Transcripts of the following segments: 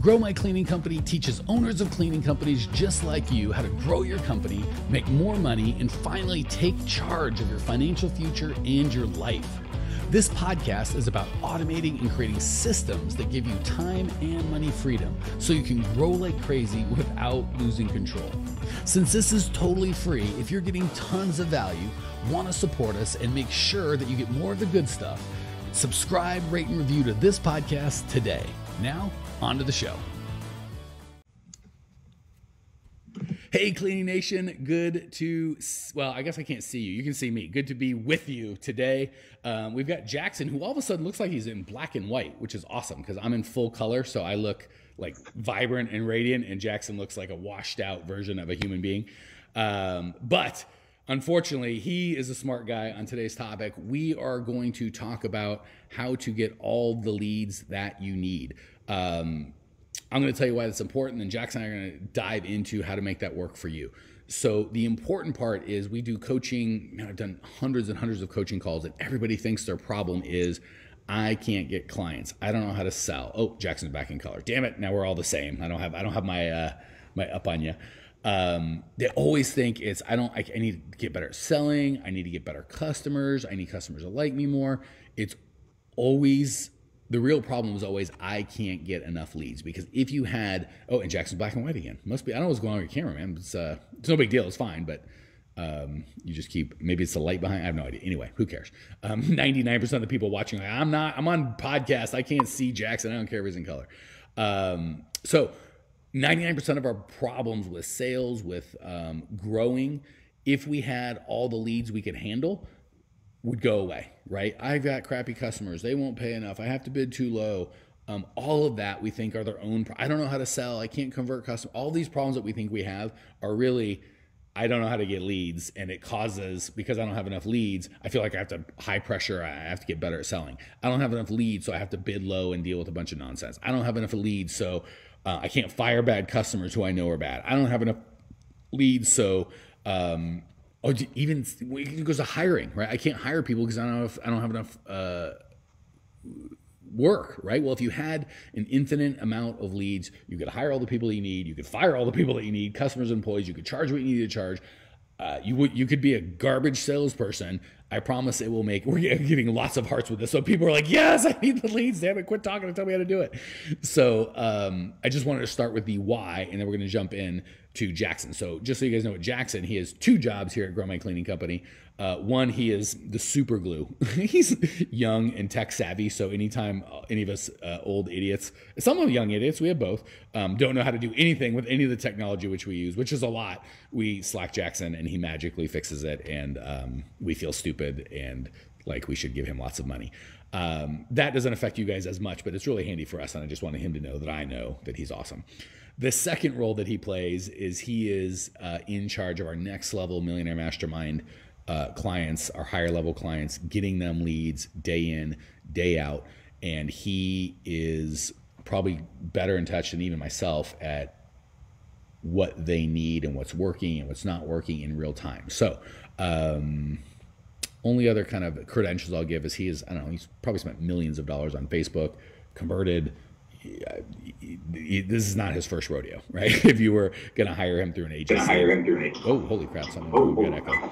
Grow My Cleaning Company teaches owners of cleaning companies just like you how to grow your company, make more money, and finally take charge of your financial future and your life. This podcast is about automating and creating systems that give you time and money freedom so you can grow like crazy without losing control. Since this is totally free, if you're getting tons of value, want to support us and make sure that you get more of the good stuff, subscribe, rate, and review to this podcast today. Now, on to the show. Hey, Cleaning Nation. I guess I can't see you. You can see me. Good to be with you today. We've got Jackson, who all of a sudden looks like he's in black and white, which is awesome because I'm in full color, so I look like vibrant and radiant, and Jackson looks like a washed out version of a human being. But unfortunately, he is a smart guy. On today's topic, we are going to talk about how to get all the leads that you need. I'm going to tell you why that's important, and Jackson and I are going to dive into how to make that work for you. So the important part is we do coaching. I've done hundreds and hundreds of coaching calls, and everybody thinks their problem is, I can't get clients. I don't know how to sell. Oh, Jackson's back in color. Damn it! Now we're all the same. I don't have my my up on you. They always think it's I need to get better at selling. I need to get better customers. I need customers to like me more. It's always the real problem is always I can't get enough leads, because if you had and Jackson's black and white again. Must be I don't know what's going on with your camera, man. It's no big deal. It's fine, but you just maybe it's the light behind. I have no idea. Anyway, who cares? 99% of the people watching, like, I'm on podcast. I can't see Jackson. I don't care if he's in color. So 99% of our problems with sales, with growing, if we had all the leads we could handle, would go away, right? I've got crappy customers. They won't pay enough. I have to bid too low. All of that we think are their own. I don't know how to sell. I can't convert customers. All these problems that we think we have are really, I don't know how to get leads. And it causes, because I don't have enough leads, I feel like I have to high pressure. I have to get better at selling. I don't have enough leads, so I have to bid low and deal with a bunch of nonsense. I don't have enough leads, so I can't fire bad customers who I know are bad. I don't have enough leads, so even it goes to hiring, right? I can't hire people because I don't have enough work, right? Well, if you had an infinite amount of leads, you could hire all the people you need, you could fire all the people that you need, customers, employees, you could charge what you need to charge. You could be a garbage salesperson. I promise it will make, we're getting lots of hearts with this. So people are like, yes, I need the leads. Damn it, quit talking and tell me how to do it. So I just wanted to start with the why, and then we're going to jump in to Jackson. So just so you guys know, what Jackson, he has two jobs here at Grow My Cleaning Company. One, he is the super glue. He's young and tech savvy. So anytime any of us old idiots, some of young idiots, we have both, don't know how to do anything with any of the technology which we use, which is a lot, we Slack Jackson and he magically fixes it, and we feel stupid and like we should give him lots of money. That doesn't affect you guys as much, but it's really handy for us, and I just wanted him to know that I know that he's awesome. The second role that he plays is he is in charge of our next level Millionaire Mastermind clients, our higher level clients, getting them leads day in, day out. And he is probably better in touch than even myself at what they need and what's working and what's not working in real time. So only other kind of credentials I'll give is he's probably spent millions of dollars on Facebook, converted. This is not his first rodeo, right? If you were going to hire him through an agency. Oh, holy crap, something got echo.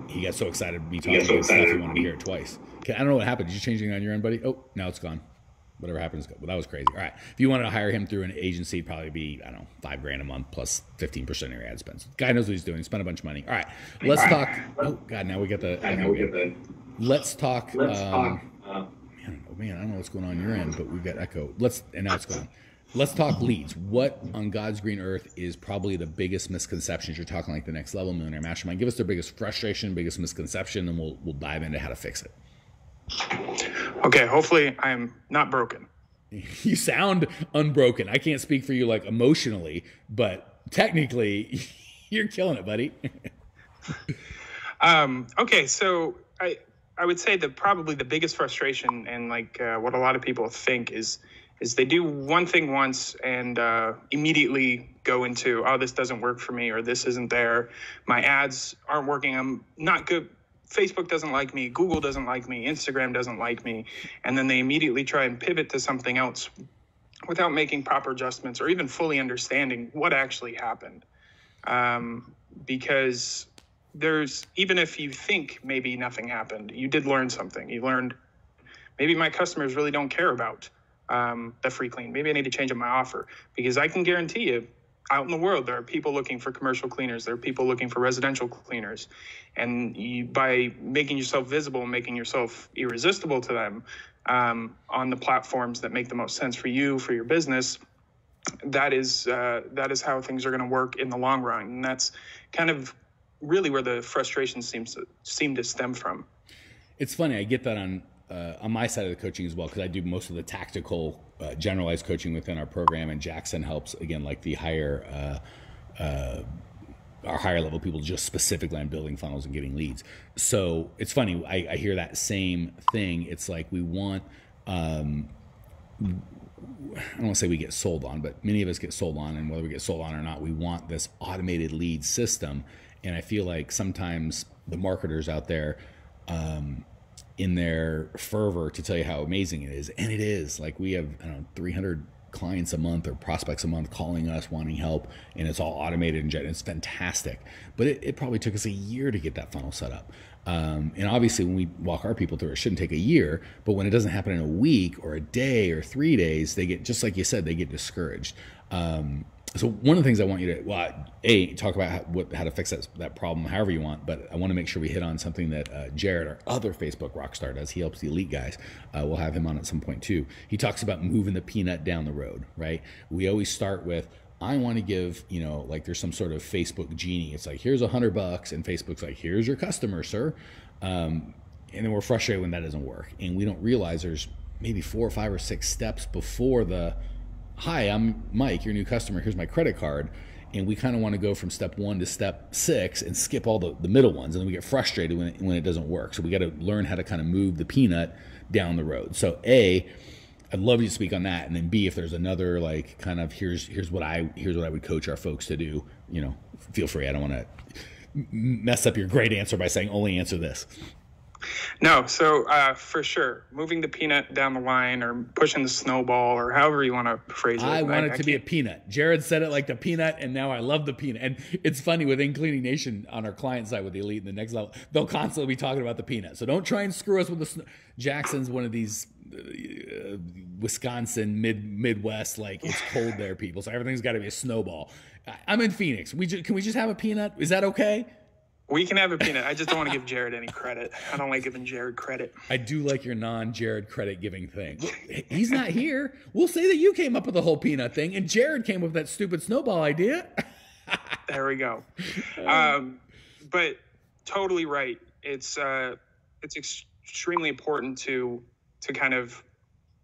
He got so excited to be talking about stuff he wanted to hear it twice. Okay, I don't know what happened. Did you change anything on your end, buddy? Oh, now it's gone. Whatever happens, well, that was crazy. All right. If you wanted to hire him through an agency, it'd probably be, $5,000 a month plus 15% of your ad spend. Guy knows what he's doing. Spent a bunch of money. All right. Let's talk. Oh, God, now we get the echo. Let's talk. Man, I don't know what's going on your end, but we've got echo. And now it's gone. Let's talk leads. What on God's green earth is probably the biggest misconceptions? You're talking like the next level Millionaire Mastermind. Give us their biggest frustration, biggest misconception, and we'll dive into how to fix it. Okay, hopefully I'm not broken. You sound unbroken. I can't speak for you like emotionally, but technically you're killing it, buddy. Okay, so I would say that probably the biggest frustration and what a lot of people think is they do one thing once and immediately go into, oh, this doesn't work for me, or this isn't there. My ads aren't working. I'm not good Facebook doesn't like me, Google doesn't like me, Instagram doesn't like me, and then they immediately try and pivot to something else without making proper adjustments or even fully understanding what actually happened. Because even if you think maybe nothing happened, you did learn something. You learned maybe my customers really don't care about the free clean. Maybe I need to change up my offer, because I can guarantee you out in the world, there are people looking for commercial cleaners. There are people looking for residential cleaners. And by making yourself visible and making yourself irresistible to them on the platforms that make the most sense for you, for your business, that is how things are going to work in the long run. And that's kind of really where the frustration seem to stem from. It's funny. I get that on my side of the coaching as well, because I do most of the tactical, generalized coaching within our program, and Jackson helps, again, like the our higher level people, just specifically on building funnels and getting leads. So it's funny. I hear that same thing. It's like we want, I don't want to say we get sold on, but many of us get sold on, and whether we get sold on or not, we want this automated lead system. And I feel like sometimes the marketers out there, in their fervor to tell you how amazing it is, and it is, like we have, I don't know, 300 clients a month or prospects a month calling us wanting help, and it's all automated and it's fantastic. But it probably took us a year to get that funnel set up. And obviously when we walk our people through, it shouldn't take a year, but when it doesn't happen in a week or a day or 3 days, they get, just like you said, they get discouraged. So one of the things I want you to, talk about how to fix that problem however you want, but I want to make sure we hit on something that Jared, our other Facebook rock star, does. He helps the elite guys. We'll have him on at some point too. He talks about moving the peanut down the road, right? We always start with, I want to give, like there's some sort of Facebook genie. It's like, here's $100, and Facebook's like, here's your customer, sir. And then we're frustrated when that doesn't work. And we don't realize there's maybe 4 or 5 or 6 steps before the, hi, I'm Mike, your new customer, here's my credit card. And we kind of want to go from step 1 to step 6 and skip all the middle ones. And then we get frustrated when it doesn't work. So we got to learn how to kind of move the peanut down the road. So A, I'd love you to speak on that. And then B, if there's another, like, kind of here's what I would coach our folks to do, feel free. I don't want to mess up your great answer by saying only answer this. No, so for sure, moving the peanut down the line or pushing the snowball or however you want to phrase it. I want it to be a peanut. Jared said it like the peanut, and now I love the peanut. And it's funny, within Cleaning Nation on our client side with the elite and the next level, they'll constantly be talking about the peanut. So don't try and screw us with the snow. Jackson's one of these Wisconsin Midwest, like it's cold there, people. So everything's got to be a snowball. I'm in Phoenix. Can we just have a peanut? Is that okay? We can have a peanut. I just don't want to give Jared any credit. I don't like giving Jared credit. I do like your non-Jared credit giving thing. He's not here. We'll say that you came up with the whole peanut thing, and Jared came up with that stupid snowball idea. There we go. But totally right. It's extremely important to kind of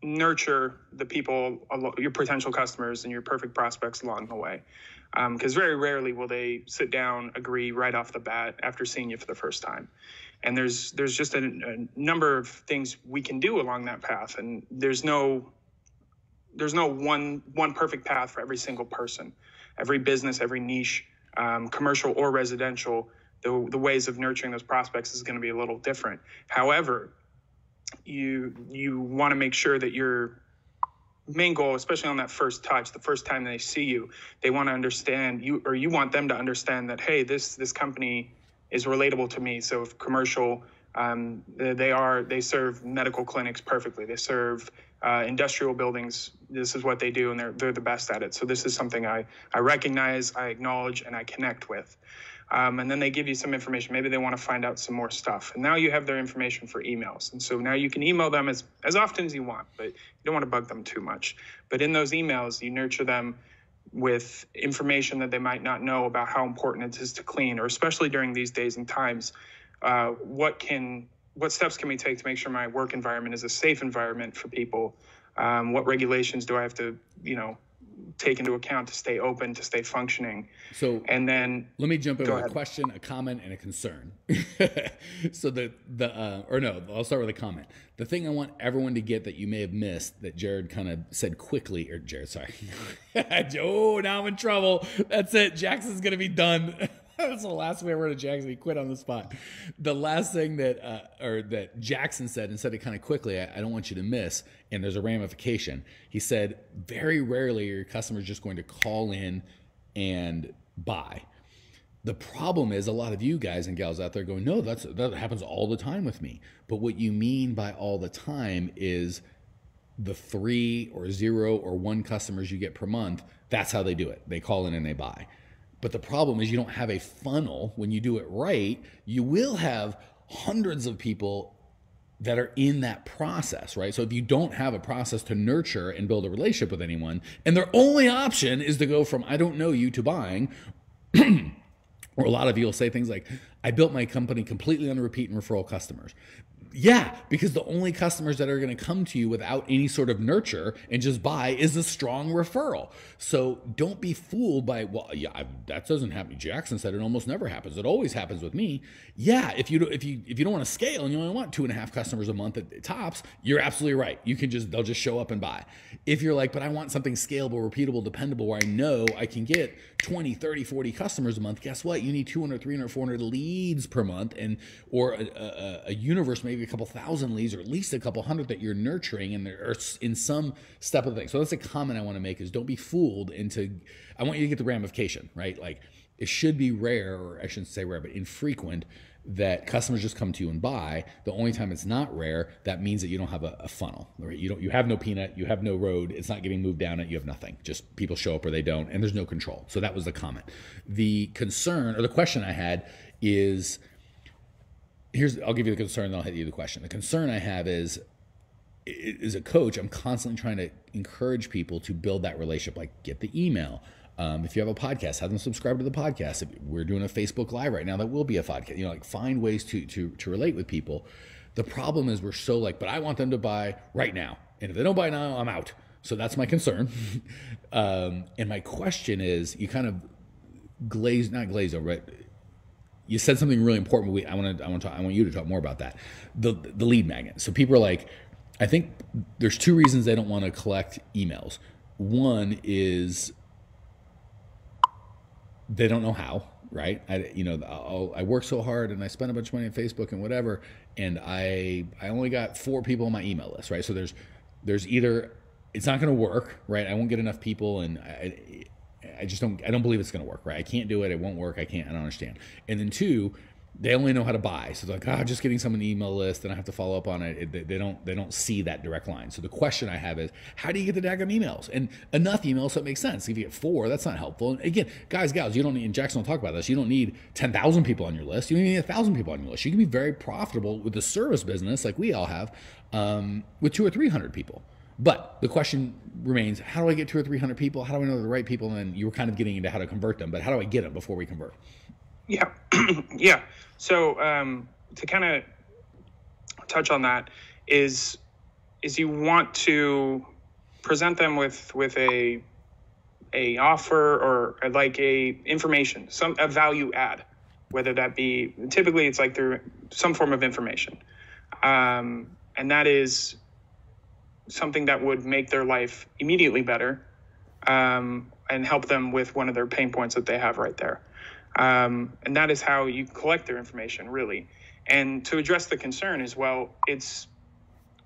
nurture the people, your potential customers and your perfect prospects along the way. Because very rarely will they sit down, agree right off the bat after seeing you for the first time. And there's just a number of things we can do along that path. And there's no one perfect path for every single person, every business, every niche, commercial or residential. The ways of nurturing those prospects is going to be a little different. However, you want to make sure that your main goal, especially on that first touch, the first time they see you, they want to understand you, or you want them to understand that, hey, this company is relatable to me. So if commercial, they serve medical clinics perfectly. They serve industrial buildings. This is what they do, and they're the best at it. So this is something I recognize, I acknowledge, and I connect with. And then they give you some information. Maybe they want to find out some more stuff. And now you have their information for emails. And so now you can email them as often as you want, but you don't want to bug them too much. But in those emails, you nurture them with information that they might not know about how important it is to clean, or especially during these days and times, what steps can we take to make sure my work environment is a safe environment for people? What regulations do I have to, take into account to stay open, to stay functioning? So, and then let me jump in with a question, a comment, and a concern. So I'll start with a comment. The thing I want everyone to get that you may have missed, that Jared kind of said quickly, or Jared, sorry. Oh, now I'm in trouble. That's it. Jackson's going to be done. That's the last way I wrote to Jackson. He quit on the spot. The last thing that Jackson said, and said it kind of quickly, I don't want you to miss, and there's a ramification. He said, very rarely are your customers just going to call in and buy. The problem is a lot of you guys and gals out there going, no, that happens all the time with me. But what you mean by all the time is the 3 or 0 or 1 customers you get per month. That's how they do it. They call in and they buy. But the problem is you don't have a funnel. When you do it right, you will have hundreds of people that are in that process, right? So if you don't have a process to nurture and build a relationship with anyone, and their only option is to go from I don't know you to buying, or a lot of you will say things like, I built my company completely on repeat and referral customers. Yeah, because the only customers that are going to come to you without any sort of nurture and just buy is a strong referral. So don't be fooled by, well, yeah, that doesn't happen. Jackson said it almost never happens. It always happens with me. Yeah, if you don't want to scale and you only want 2.5 customers a month at tops, you're absolutely right. They'll just show up and buy. If you're like, but I want something scalable, repeatable, dependable, where I know I can get 20, 30, 40 customers a month, guess what? You need 200, 300, 400 leads per month, or a universe, maybe a couple thousand leads, or at least a couple hundred that you're nurturing, and they're in some step of the thing. So that's a comment I want to make, is don't be fooled into, I want you to get the ramification, right? Like, it should be rare, or I shouldn't say rare, but infrequent, that customers just come to you and buy. The only time it's not rare, that means that you don't have a funnel, right? You have no peanut, you have no road, it's not getting moved down it, you have nothing. Just people show up or they don't, and there's no control. So that was the comment. The concern, or the question I had is, I'll give you the concern, then I'll hit you the question. The concern I have is, as a coach, I'm constantly trying to encourage people to build that relationship, like get the email. If you have a podcast, have them subscribe to the podcast. If we're doing a Facebook Live right now, that will be a podcast. Like, find ways to relate with people. The problem is we're so like, but I want them to buy right now. And if they don't buy now, I'm out. So that's my concern. And my question is, you kind of not glaze over it. You said something really important. I want you to talk more about that. The lead magnet. So people are like, I think there's 2 reasons they don't want to collect emails. One is they don't know how, right? I work so hard and I spend a bunch of money on Facebook and whatever, and I only got 4 people on my email list, right? So there's either it's not going to work, right? I won't get enough people, and I don't believe it's going to work, right? I can't do it. It won't work. I don't understand. And then 2, they only know how to buy. So they're like, just getting someone an email list, and I have to follow up on it. They don't see that direct line. So the question I have is, how do you get the daggum emails? And enough emails so it makes sense. If you get 4, that's not helpful. And again, guys, gals, you don't need, and Jackson will talk about this, you don't need 10,000 people on your list. You don't need 1,000 people on your list. You can be very profitable with the service business like we all have, with 200 or 300 people. But the question remains, how do I get 200 or 300 people? How do I know the right people? And then you were kind of getting into how to convert them, but how do I get them before we convert? Yeah. Yeah. So to kind of touch on that is you want to present them with a offer, or like a information, a value add, whether that be, typically it's like through some form of information. And that is something that would make their life immediately better, and help them with one of their pain points that they have right there. And that is how you collect their information, really. And to address the concern as well, it's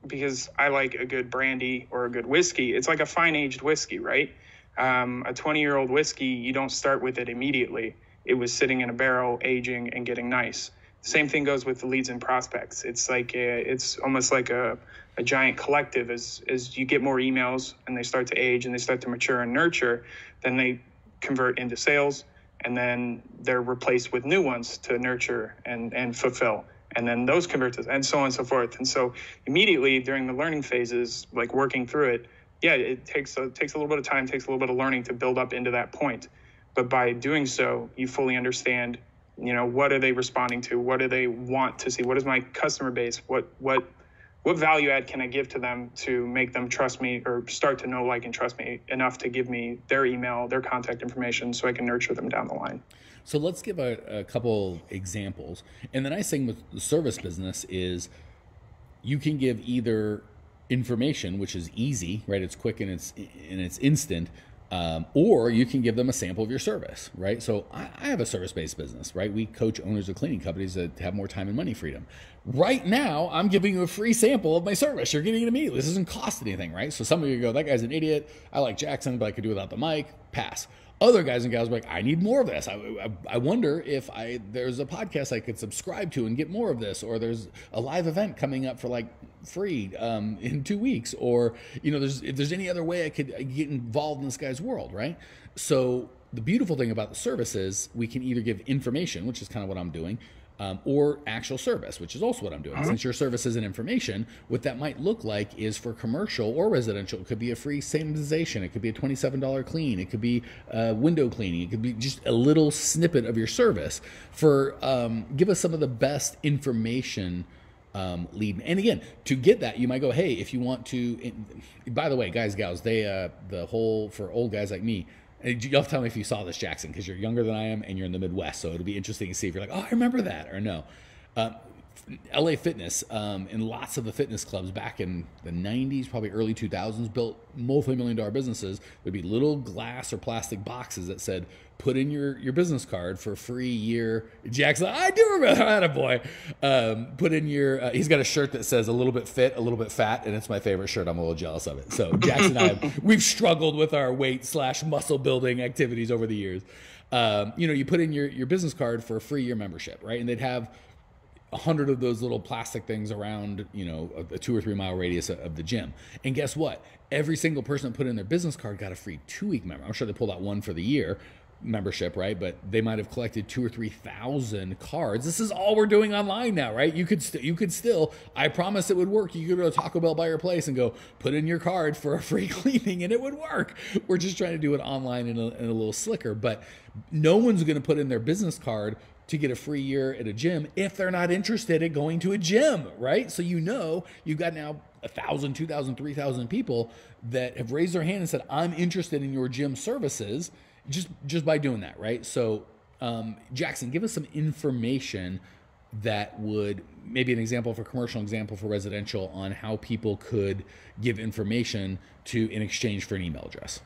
because I like a good brandy or a good whiskey. It's like a fine aged whiskey, right? A 20-year-old whiskey, you don't start with it immediately. It was sitting in a barrel, aging and getting nice. Same thing goes with the leads and prospects. It's like it's almost like a giant collective. As you get more emails and they start to age and they start to mature and nurture, then they convert into sales, and then they're replaced with new ones to nurture and fulfill. And then those convert to, and so on and so forth. And so immediately during the learning phases, like working through it, yeah, it takes a little bit of time, takes a little bit of learning to build up into that point. But by doing so, you fully understand, what are they responding to? What do they want to see? What is my customer base? What value add can I give to them to make them trust me, or start to know, like, and trust me enough to give me their email, their contact information, so I can nurture them down the line? So let's give a couple examples. And the nice thing with the service business is you can give either information, which is easy, right? It's quick and it's instant, Or you can give them a sample of your service, right? So I have a service-based business, right? We coach owners of cleaning companies that have more time and money freedom. Right now, I'm giving you a free sample of my service. You're getting it immediately. This doesn't cost anything, right? So some of you go, that guy's an idiot. I like Jackson, but I could do without the mic. Pass. Other guys and gals are like, I need more of this. I wonder if there's a podcast I could subscribe to and get more of this, or there's a live event coming up for like free in 2 weeks, or if there's any other way I could get involved in this guy's world, right? So the beautiful thing about the service is we can either give information, which is kind of what I'm doing, or actual service, which is also what I'm doing. Since your service isn't information, what that might look like is for commercial or residential. It could be a free sanitization. It could be a $27 clean. It could be window cleaning. It could be just a little snippet of your service. Give us some of the best information lead. And again, to get that, you might go, hey, if you want to, by the way, guys, gals, for old guys like me, you'll have to tell me if you saw this, Jackson, because you're younger than I am and you're in the Midwest. So it'll be interesting to see if you're like, oh, I remember that, or no. LA Fitness and lots of the fitness clubs back in the 90s, probably early 2000s, built multi-million-dollar businesses. There'd be little glass or plastic boxes that said, put in your business card for a free year. Jackson, I do remember that, boy. Put in he's got a shirt that says a little bit fit, a little bit fat, and it's my favorite shirt. I'm a little jealous of it. So Jackson and I, we've struggled with our weight/muscle building activities over the years. You put in your business card for a free year membership, right? And they'd have 100 of those little plastic things around, a 2 or 3 mile radius of the gym. And guess what? Every single person that put in their business card got a free 2-week member. I'm sure they pulled out one for the year membership, right? But they might have collected 2,000 or 3,000 cards. This is all we're doing online now, right? You could still, I promise it would work. You could go to Taco Bell by your place and go put in your card for a free cleaning, and it would work. We're just trying to do it online and a little slicker. But no one's going to put in their business card to get a free year at a gym if they're not interested in going to a gym, right? So you've got now 1,000, 2,000, 3,000 people that have raised their hand and said, I'm interested in your gym services just by doing that, right? So Jackson, give us some information that would, maybe an example for commercial, example for residential, on how people could give information in exchange for an email address.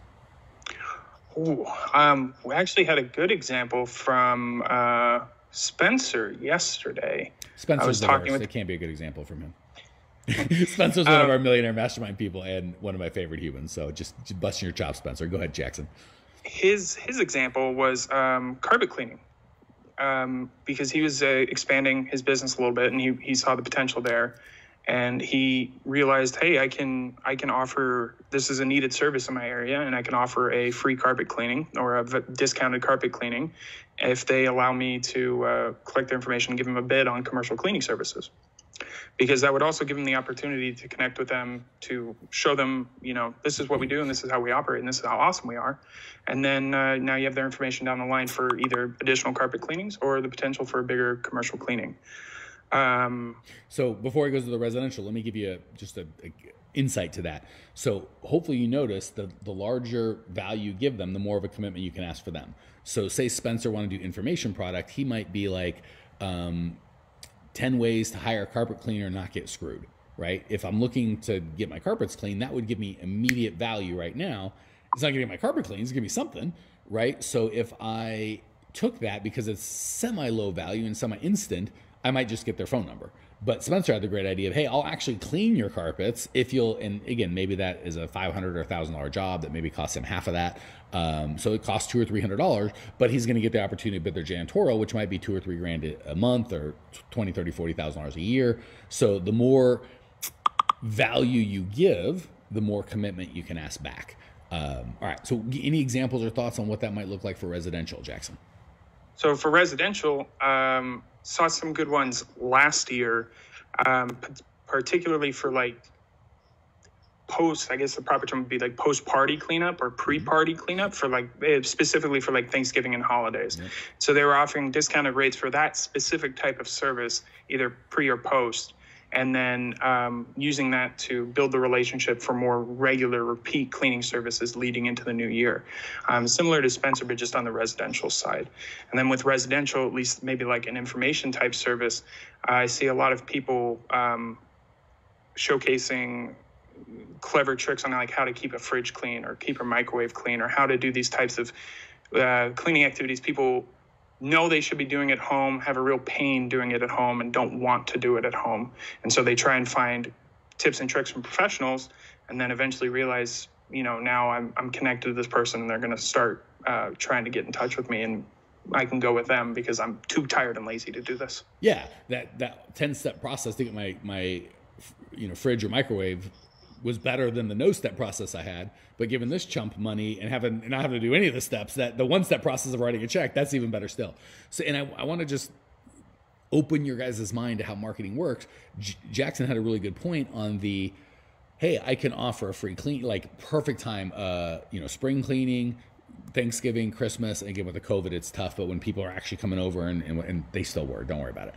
Ooh, we actually had a good example from Spencer yesterday. Spencer's it can't be a good example from him. Spencer's one of our Millionaire Mastermind people and one of my favorite humans. So just busting your chops, Spencer. Go ahead, Jackson. His example was carpet cleaning, because he was expanding his business a little bit, and he saw the potential there. And he realized, hey, I can offer, this is a needed service in my area, and I can offer a free carpet cleaning or a discounted carpet cleaning if they allow me to collect their information and give them a bid on commercial cleaning services. Because that would also give them the opportunity to connect with them, to show them, this is what we do and this is how we operate and this is how awesome we are. And then now you have their information down the line for either additional carpet cleanings or the potential for a bigger commercial cleaning. So before it goes to the residential, let me give you just a insight to that. So hopefully you notice the larger value you give them, the more of a commitment you can ask for them. So say Spencer wanted to do information product, he might be like 10 ways to hire a carpet cleaner and not get screwed, right? If I'm looking to get my carpets clean, that would give me immediate value right now. It's not gonna get my carpet clean, it's gonna be something, right? So if I took that, because it's semi-low value and semi-instant, I might just get their phone number. But Spencer had the great idea of, hey, I'll actually clean your carpets if you'll, and again, maybe that is a $500 or $1,000 job that maybe costs him half of that. So it costs $200 or $300, but he's going to get the opportunity to bid their janitorial, which might be $2,000 or $3,000 a month, or $20,000, $30,000, $40,000 a year. So the more value you give, the more commitment you can ask back. All right. So any examples or thoughts on what that might look like for residential, Jackson? So for residential, saw some good ones last year, particularly for like post, I guess the proper term would be like post-party cleanup or pre-party cleanup for like, specifically for like Thanksgiving and holidays. Yep. So they were offering discounted rates for that specific type of service, either pre or post. And then using that to build the relationship for more regular repeat cleaning services leading into the new year. Similar to Spencer, but just on the residential side. And then with residential, at least maybe like an information type service, I see a lot of people showcasing clever tricks on like how to keep a fridge clean or keep a microwave clean or how to do these types of cleaning activities people know they should be doing at home, have a real pain doing it at home, and don't want to do it at home. And so they try and find tips and tricks from professionals, and then eventually realize, now I'm connected to this person, and they're going to start trying to get in touch with me, and I can go with them because I'm too tired and lazy to do this. Yeah, that 10-step process to get my fridge or microwave was better than the no-step process I had. But given this chump money and not having to do any of the steps, that the one-step process of writing a check, that's even better still. So, and I want to just open your guys' mind to how marketing works. Jackson had a really good point on the, hey, I can offer a free clean, like perfect time, spring cleaning, Thanksgiving, Christmas. And again, with the COVID, it's tough, but when people are actually coming over and they still work, don't worry about it.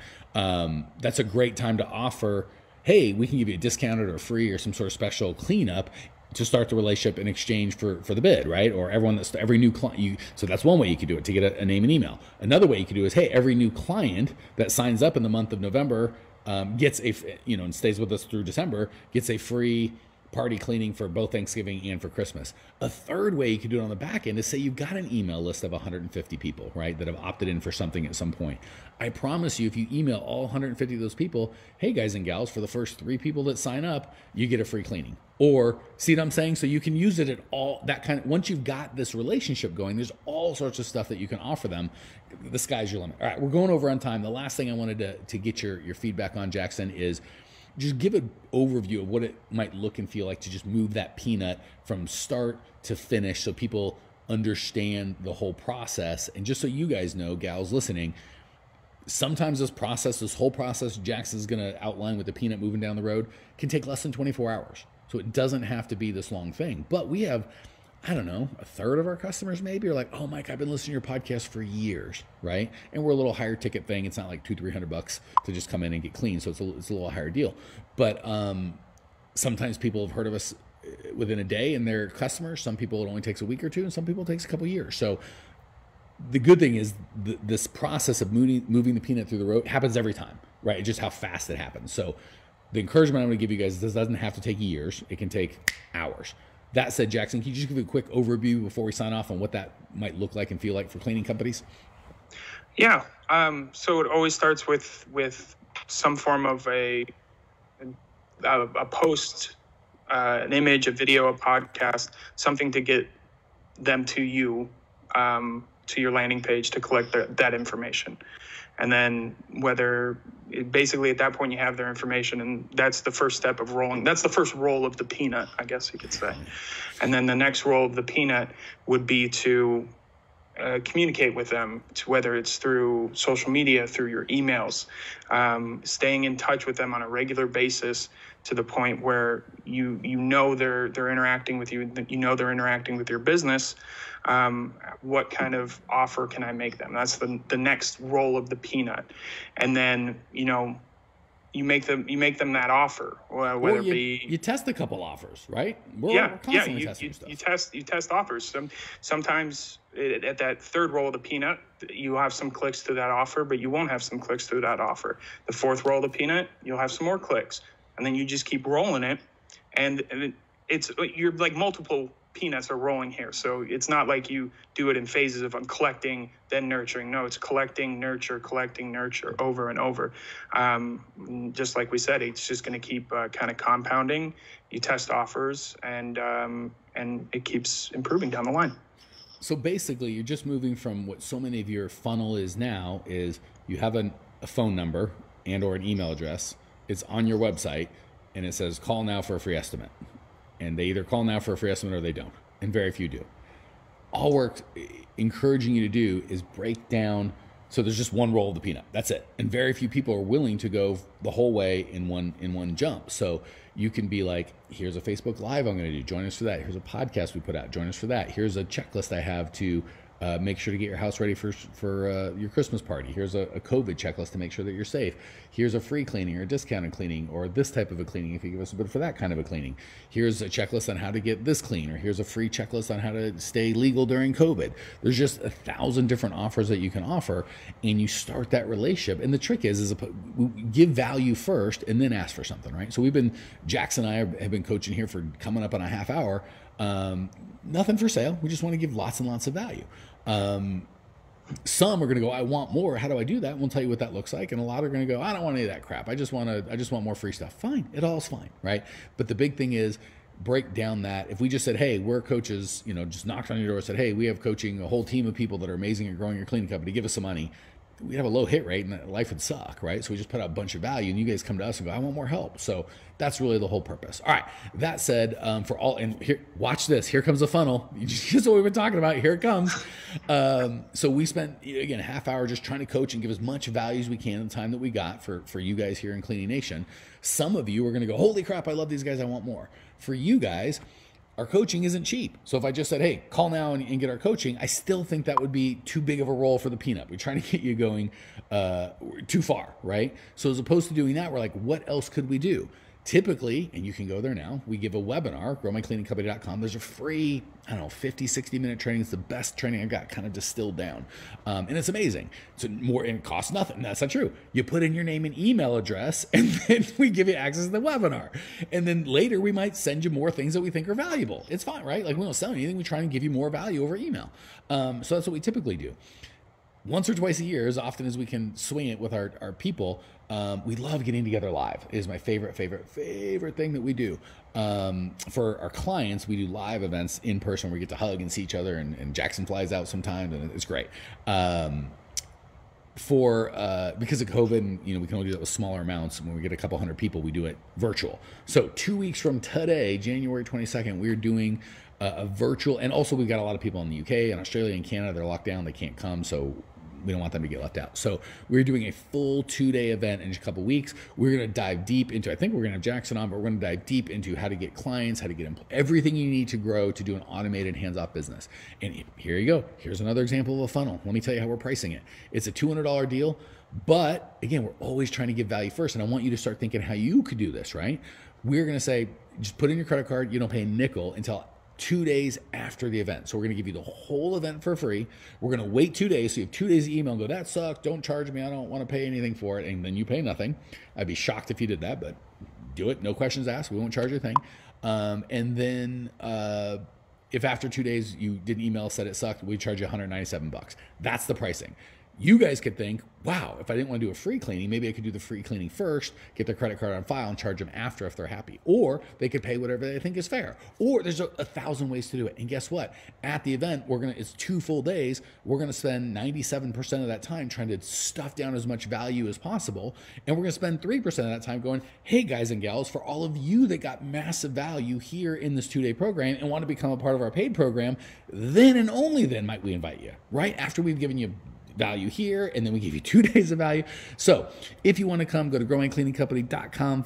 That's a great time to offer, hey, we can give you a discounted or free or some sort of special cleanup to start the relationship in exchange for the bid, right? Or every new client, so that's one way you could do it, to get a name and email. Another way you could do is, hey, every new client that signs up in the month of November gets and stays with us through December, gets a free party cleaning for both Thanksgiving and for Christmas. A third way you could do it on the back end is, say you've got an email list of 150 people, right, that have opted in for something at some point. I promise you, if you email all 150 of those people, hey guys and gals, for the first 3 people that sign up, you get a free cleaning. Or, see what I'm saying? So you can use it at all that kind of, once you've got this relationship going, there's all sorts of stuff that you can offer them. The sky's your limit. All right, we're going over on time. The last thing I wanted to get your feedback on, Jackson, is just give an overview of what it might look and feel like to just move that peanut from start to finish, so people understand the whole process. And just so you guys know, gals listening, sometimes this whole process Jackson's going to outline with the peanut moving down the road can take less than 24 hours. So it doesn't have to be this long thing. But we have, I don't know, a third of our customers maybe are like, oh, Mike, I've been listening to your podcast for years, right? And we're a little higher ticket thing. It's not like $200-300 to just come in and get clean. So it's a little higher deal. But sometimes people have heard of us within a day and they're customers. Some people it only takes a week or two, and some people it takes a couple of years. So the good thing is this process of moving the peanut through the road happens every time, right? It's just how fast it happens. So the encouragement I'm going to give you guys is this doesn't have to take years. It can take hours. That said, Jackson, can you just give a quick overview before we sign off on what that might look like and feel like for cleaning companies? Yeah. So it always starts with some form of a post, an image, a video, a podcast, something to get them to you, to your landing page to collect that information. And then basically at that point you have their information, and that's the first step of rolling. That's the first roll of the peanut, I guess you could say. And then the next roll of the peanut would be to communicate with them, to whether it's through social media, through your emails, staying in touch with them on a regular basis to the point where you know they're interacting with you, they're interacting with your business. What kind of offer can I make them? That's the next roll of the peanut. And then, you make them that offer, whether it be you test a couple offers, right? We're constantly testing stuff. You test offers. Sometimes at that third roll of the peanut, you have some clicks to that offer, but you won't have some clicks to that offer. The fourth roll of the peanut, you'll have some more clicks, and then you just keep rolling it, and you're like multiple peanuts are rolling here. So it's not like you do it in phases of collecting, then nurturing. No, it's collecting, nurture over and over. Just like we said, it's just going to keep kind of compounding. You test offers, and it keeps improving down the line. So basically, you're just moving from what so many of your funnel is now is you have a phone number and or an email address. It's on your website, and it says, call now for a free estimate. And they either call now for a free estimate or they don't. And very few do. All we're encouraging you to do is break down. So there's just one roll of the peanut. That's it. And very few people are willing to go the whole way in one jump. So you can be like, here's a Facebook Live I'm going to do. Join us for that. Here's a podcast we put out. Join us for that. Here's a checklist I have to Make sure to get your house ready for your Christmas party. Here's a COVID checklist to make sure that you're safe. Here's a free cleaning or a discounted cleaning or this type of a cleaning if you give us a bid for that kind of a cleaning. Here's a checklist on how to get this clean, or here's a free checklist on how to stay legal during COVID. There's just 1,000 different offers that you can offer, and you start that relationship. And the trick is give value first and then ask for something, right? So Jackson and I have been coaching here for coming up on a half hour. Nothing for sale. We just want to give lots and lots of value. Some are going to go, I want more. How do I do that? We'll tell you what that looks like. And a lot are going to go, I don't want any of that crap. I just want more free stuff. Fine. It all's fine. Right. But the big thing is break down that. If we just said, hey, we're coaches, just knocked on your door and said, hey, we have coaching, a whole team of people that are amazing at growing your cleaning company, give us some money. We'd have a low hit rate and life would suck, right? So we just put out a bunch of value and you guys come to us and go, I want more help. So that's really the whole purpose. All right. That said, and here, watch this. Here comes the funnel. Just what we've been talking about. Here it comes. So we spent, again, a half hour just trying to coach and give as much value as we can in the time that we got for you guys here in Cleaning Nation. Some of you are going to go, holy crap, I love these guys. I want more. For you guys, our coaching isn't cheap. So if I just said, hey, call now and get our coaching, I still think that would be too big of a role for the peanut. We're trying to get you going too far, right? So as opposed to doing that, we're like, what else could we do? Typically, and you can go there now, we give a webinar, growmycleaningcompany.com. There's a free, 50, 60-minute training. It's the best training I've got kind of distilled down. And it's amazing. And it costs nothing. That's not true. You put in your name and email address, and then we give you access to the webinar. And then later, we might send you more things that we think are valuable. It's fine, right? Like we don't sell anything. We try and give you more value over email. So that's what we typically do. Once or twice a year, as often as we can swing it with our people, we love getting together live. It is my favorite thing that we do. For our clients, we do live events in person where we get to hug and see each other, and Jackson flies out sometimes, and it's great. Because of COVID, and, we can only do that with smaller amounts. When we get a couple hundred people, we do it virtual. So 2 weeks from today, January 22nd, we're doing a virtual, and also we've got a lot of people in the UK and Australia and Canada. They're locked down. They can't come. So we don't want them to get left out. So we're doing a full 2-day event in a couple weeks. We're going to dive deep into, I think we're going to have Jackson on, but we're going to dive deep into how to get clients, how to get everything you need to grow to do an automated hands-off business. And here you go. Here's another example of a funnel. Let me tell you how we're pricing it. It's a $200 deal, but again, we're always trying to give value first. And I want you to start thinking how you could do this, right? We're going to say, just put in your credit card. You don't pay a nickel until 2 days after the event. So we're going to give you the whole event for free. We're going to wait 2 days. So you have 2 days of email and go, that sucks. Don't charge me. I don't want to pay anything for it. And then you pay nothing. I'd be shocked if you did that, but do it. No questions asked. We won't charge you a thing. And then if after 2 days you didn't email, said it sucked, we charge you $197. That's the pricing. You guys could think, wow, if I didn't want to do a free cleaning, maybe I could do the free cleaning first, get their credit card on file and charge them after if they're happy. Or they could pay whatever they think is fair. Or there's 1,000 ways to do it. And guess what? At the event, it's 2 full days. We're going to spend 97% of that time trying to stuff down as much value as possible. And we're going to spend 3% of that time going, hey, guys and gals, for all of you that got massive value here in this 2-day program and want to become a part of our paid program, then and only then might we invite you, right? After we've given you value here, and then we give you 2 days of value. So if you want to come, go to growmycleaningcompany.com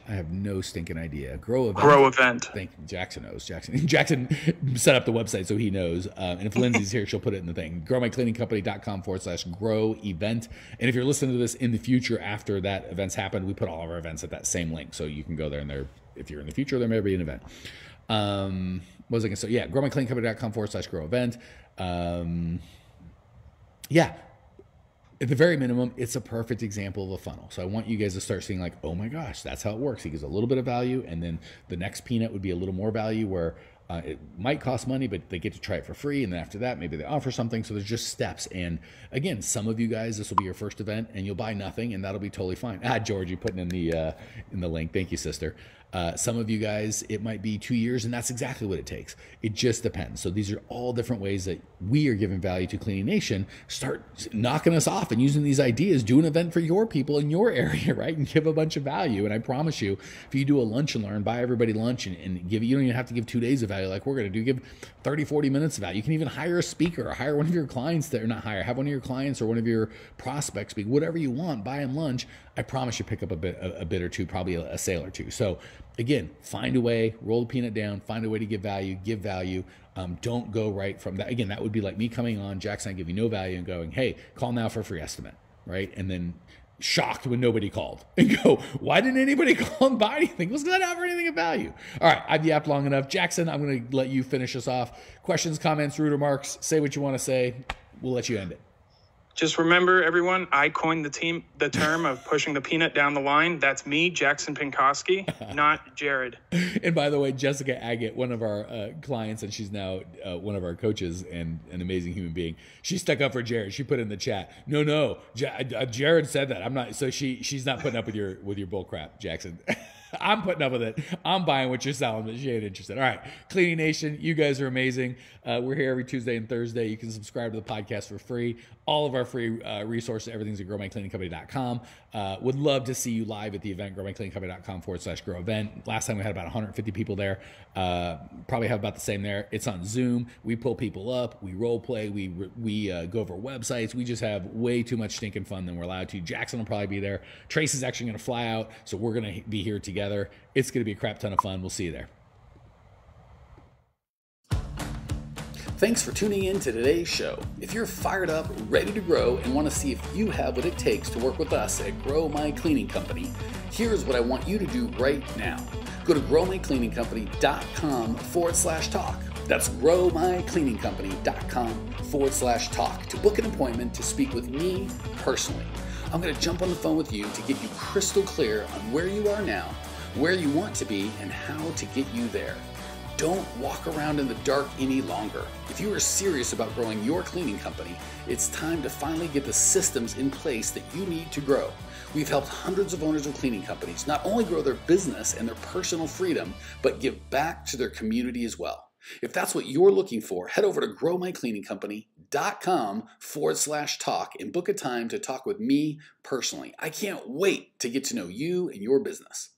/ I have no stinking idea. Grow event. Thank you. Jackson knows. Jackson set up the website, so he knows. And if Lindsay's here, she'll put it in the thing. growmycleaningcompany.com / grow event. And if you're listening to this in the future after that event's happened, we put all of our events at that same link. So you can go there, and if you're in the future, there may be an event. What was I going to say? Yeah, growmycleaningcompany.com / grow event. Yeah, at the very minimum, it's a perfect example of a funnel. So I want you guys to start seeing like, oh my gosh, that's how it works. He gives a little bit of value, and then the next peanut would be a little more value where it might cost money, but they get to try it for free. And then after that, maybe they offer something. So there's just steps. And again, some of you guys, this will be your first event and you'll buy nothing, and that'll be totally fine. George, you putting in the link. Thank you, sister. Some of you guys, it might be 2 years, and that's exactly what it takes. It just depends. So these are all different ways that we are giving value to Cleaning Nation. Start knocking us off and using these ideas. Do an event for your people in your area, right? And give a bunch of value. And I promise you, if you do a lunch and learn, buy everybody lunch and give, you don't even have to give 2 days of value like we're going to do. Give 30, 40 minutes of value. You can even hire a speaker or hire one of your clients that are not hire. Have one of your clients or one of your prospects speak, whatever you want, buy them lunch. I promise you pick up a bit or two, probably a sale or two. So again, find a way, roll the peanut down, find a way to give value. Don't go right from that. Again, that would be like me coming on, Jackson, I give you no value, and going, hey, call now for a free estimate, right? And then shocked when nobody called and go, why didn't anybody call and buy anything? Well, because I don't offer anything of value. All right, I've yapped long enough. Jackson, I'm going to let you finish us off. Questions, comments, rude remarks, say what you want to say. We'll let you end it. Just remember, everyone, I coined the term of pushing the peanut down the line. That's me, Jackson Pinkowski, not Jared. And by the way, Jessica Agate, one of our clients, and she's now one of our coaches and an amazing human being. She stuck up for Jared. She put in the chat, no, Jared said that. I'm not. So she's not putting up with your bull crap, Jackson. I'm putting up with it. I'm buying what you're selling, but she ain't interested. All right, Cleaning Nation, you guys are amazing. We're here every Tuesday and Thursday. You can subscribe to the podcast for free. All of our free resources, everything's at growmycleaningcompany.com. Would love to see you live at the event, growmycleaningcompany.com/grow event. Last time we had about 150 people there. Probably have about the same there. It's on Zoom. We pull people up. We role play. We go over websites. We just have way too much stinking fun than we're allowed to. Jackson will probably be there. Trace is actually going to fly out, so we're going to be here together. It's going to be a crap ton of fun. We'll see you there. Thanks for tuning in to today's show. If you're fired up, ready to grow, and want to see if you have what it takes to work with us at Grow My Cleaning Company, here's what I want you to do right now. Go to growmycleaningcompany.com/talk. That's growmycleaningcompany.com/talk to book an appointment to speak with me personally. I'm going to jump on the phone with you to get you crystal clear on where you are now, where you want to be, and how to get you there. Don't walk around in the dark any longer. If you are serious about growing your cleaning company, it's time to finally get the systems in place that you need to grow. We've helped hundreds of owners of cleaning companies not only grow their business and their personal freedom, but give back to their community as well. If that's what you're looking for, head over to growmycleaningcompany.com/talk and book a time to talk with me personally. I can't wait to get to know you and your business.